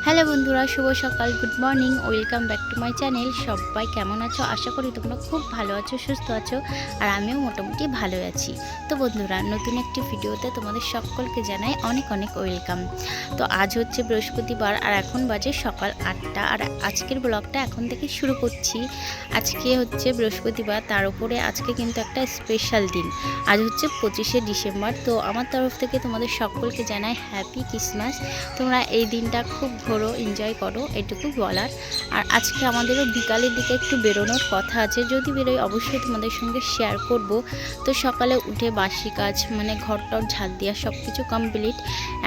Hello বন্ধুরা, শুভ সকাল, good morning, welcome back to my channel. সবাই কেমন আছো? আশা করি তোমরা খুব ভালো আছো, সুস্থ আছো, আর আমিও মোটামুটি ভালো আছি। তো বন্ধুরা, নতুন একটি ভিডিওতে তোমাদের সকলকে জানাই অনেক অনেক ওয়েলকাম। তো আজ হচ্ছে বৃহস্পতিবার আর এখন বাজে সকাল 8টা, আর আজকের ব্লগটা এখন থেকে শুরু করছি। আজকে হচ্ছে বৃহস্পতিবার, তার উপরে আজকে কিন্তু একটা স্পেশাল দিন। আজ হচ্ছে 25শে ডিসেম্বর। তো আমার তরফ থেকে তোমাদের সকলকে জানাই হ্যাপি ক্রিসমাস। তোমরা এই দিনটা খুব ঘোরো, এনজয় করো, এটুকু বলার। আর আজকে আমাদেরও বিকালের দিকে একটু বেরোনোর কথা আছে, যদি বেরোই অবশ্যই তোমাদের সঙ্গে শেয়ার করব। তো সকালে উঠে বাসি কাজ মানে ঘরটর ঝাড় দেওয়া সব কিছু কমপ্লিট।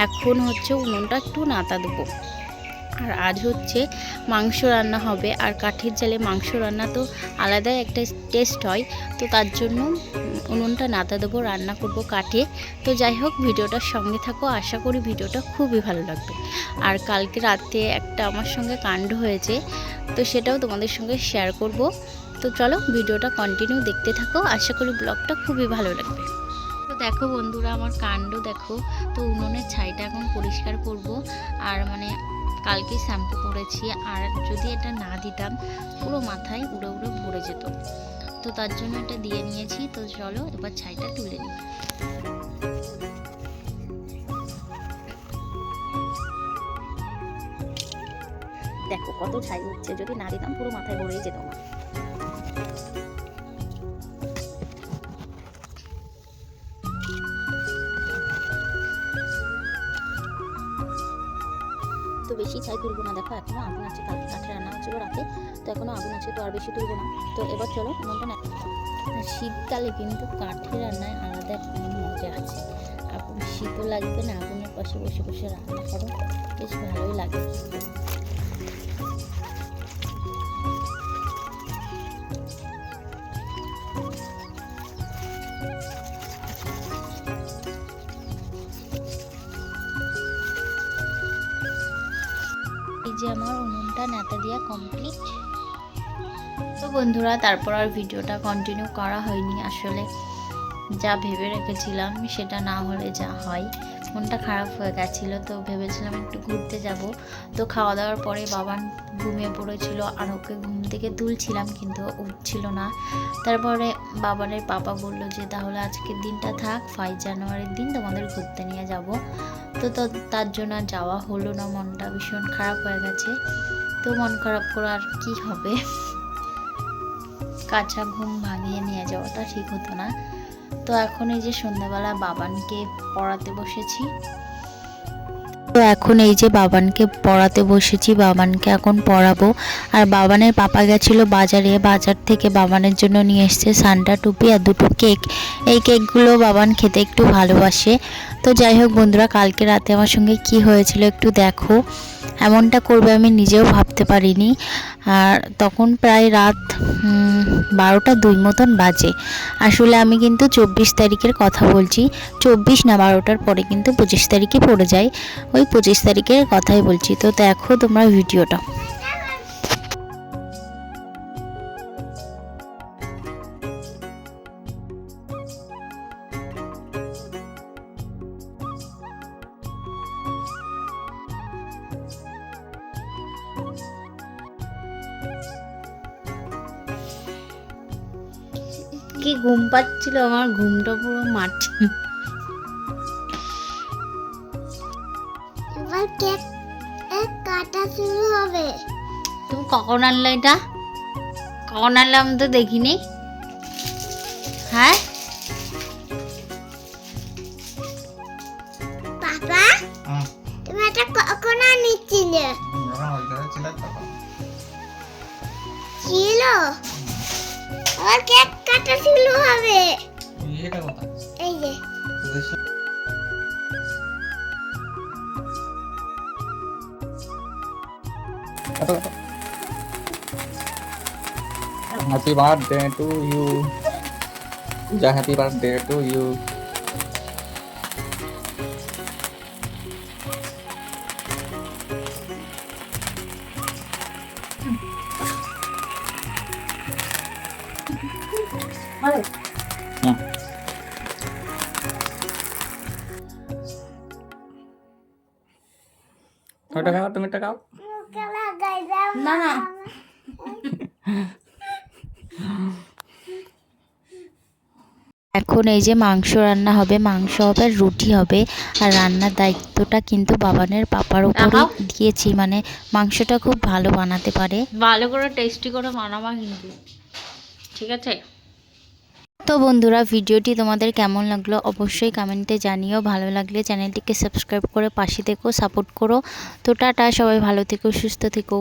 এখন হচ্ছে উনুনটা একটু নাতা দেবো। আর আজ হচ্ছে মাংস রান্না হবে, আর কাঠের জালে মাংস রান্না তো আলাদাই একটা টেস্ট হয়। তো তার জন্য উনুনটা নাতা দেবো, রান্না করব কাঠে। তো যাই হোক, ভিডিওটার সঙ্গে থাকো, আশা করি ভিডিওটা খুবই ভালো লাগবে। আর কালকে রাতে একটা আমার সঙ্গে কাণ্ড হয়েছে, তো সেটাও তোমাদের সঙ্গে শেয়ার করব। তো চলো ভিডিওটা কন্টিনিউ দেখতে থাকো, আশা করি ব্লগটা খুবই ভালো লাগবে। তো দেখো বন্ধুরা, আমার কাণ্ড দেখো। তো উনুনের ছাইটা এখন পরিষ্কার করব। আর মানে কালকে শ্যাম্পু করেছি, আর যদি এটা না দিতাম পুরো মাথায় উড়ে উড়ে ভরে যেত। তো তার জন্য এটা দিয়ে নিয়েছি। তো চলো এবার ছাইটা তুলে নিই। দেখো কত ছাই হচ্ছে, যদি না দিতাম পুরো মাথায় ভরেই যেত আমার। তো বেশি ছাই তুলবো না, দেখো এখনো আগুন আছে, কালকে কাঠে রান্না হচ্ছিল রাতে, তো এখনো আগুন আছে, তো আর বেশি তুলবো না। তো এবার চলো উনুনটা না। শীতকালে কিন্তু কাঠের রান্নায় আলাদা একটা মজা আছে। আগুন শীতও লাগবে না, আগুনের পাশে বসে বসে রান্না করো, বেশ ভালোই লাগে। এই যে আমার উনুনটা নেতা দিয়া কমপ্লিট। তো বন্ধুরা, তারপর আর ভিডিওটা কন্টিনিউ করা হয়নি। আসলে যা ভেবে রেখেছিলাম সেটা না হলে যা হয়, মনটা খারাপ হয়ে গেছিলো। তো ভেবেছিলাম একটু ঘুরতে যাব। তো খাওয়া দাওয়ার পরে বাবান ঘুমিয়ে পড়েছিল, আর ওকে ঘুম থেকে তুলছিলাম কিন্তু উঠছিল না। তারপরে বাবানের পাপা বলল যে তাহলে আজকের দিনটা থাক, 5 জানুয়ারির দিন তোমাদের ঘুরতে নিয়ে যাব। তো তার জন্য আর যাওয়া হলো না, মনটা ভীষণ খারাপ হয়ে গেছে। তো মন খারাপ করে আর কি হবে, কাঁচা ঘুম ভাঙিয়ে নিয়ে যাওয়াটা ঠিক হতো না। তো এখন এই যে সন্ধ্যাবেলা বাবানকে পড়াতে বসেছি। বাবানকে এখন পড়াবো। আর বাবানের পাপা গেছিলো বাজারে, বাজার থেকে বাবানের জন্য নিয়ে এসছে সান্টা টুপি আর দুটো কেক। এই কেকগুলো বাবান খেতে একটু ভালোবাসে। তো যাই হোক বন্ধুরা, কালকে রাতে আমার সঙ্গে কি হয়েছিল একটু দেখো। এমনটা করবে আমি নিজেও ভাবতে পারিনি। আর তখন প্রায় রাত 12টা 2 মতন বাজে। আসলে আমি কিন্তু 24 তারিখের কথা বলছি, 24 না 12টার পরে কিন্তু 25 তারিখে পড়ে যায়, ওই 25 তারিখের কথাই বলছি। তো দেখো তোমরা ভিডিওটা। কি ঘুম পাচ্ছিল, আমার ঘুমটা পুরো মাটি। এবার কেক কাটা শুরু হবে। তুমি কখন আনলে এটা? কখন আনলাম তো দেখিনি। হ্যাঁ পাপা, তুমি এটা কখন আনিছিলে? ছিল। এবার কেক কাটা শুরু হবে। এই যে Happy birthday to you. Yeah, happy birthday to you. ওটা খাও, তুমি এটা খাও। মুখে লাগাই দাও না না এখন এই যে মাংস রান্না হবে, মাংস হবে আর রুটি হবে। আর রান্নার দায়িত্বটা কিন্তু বাবানের পাপার উপরে দিয়েছি, মানে মাংসটা খুব ভালো বানাতে পারে, ভালো করে টেস্টি করে বানাবা কিন্তু, ঠিক আছে? তো বন্ধুরা, ভিডিওটি তোমাদের কেমন লাগলো অবশ্যই কমেন্টে জানিও। ভালো লাগলে চ্যানেলটিকে সাবস্ক্রাইব করে পাশে থেকো, সাপোর্ট করো। তো টাটা, সবাই ভালো থেকো, সুস্থ থেকো।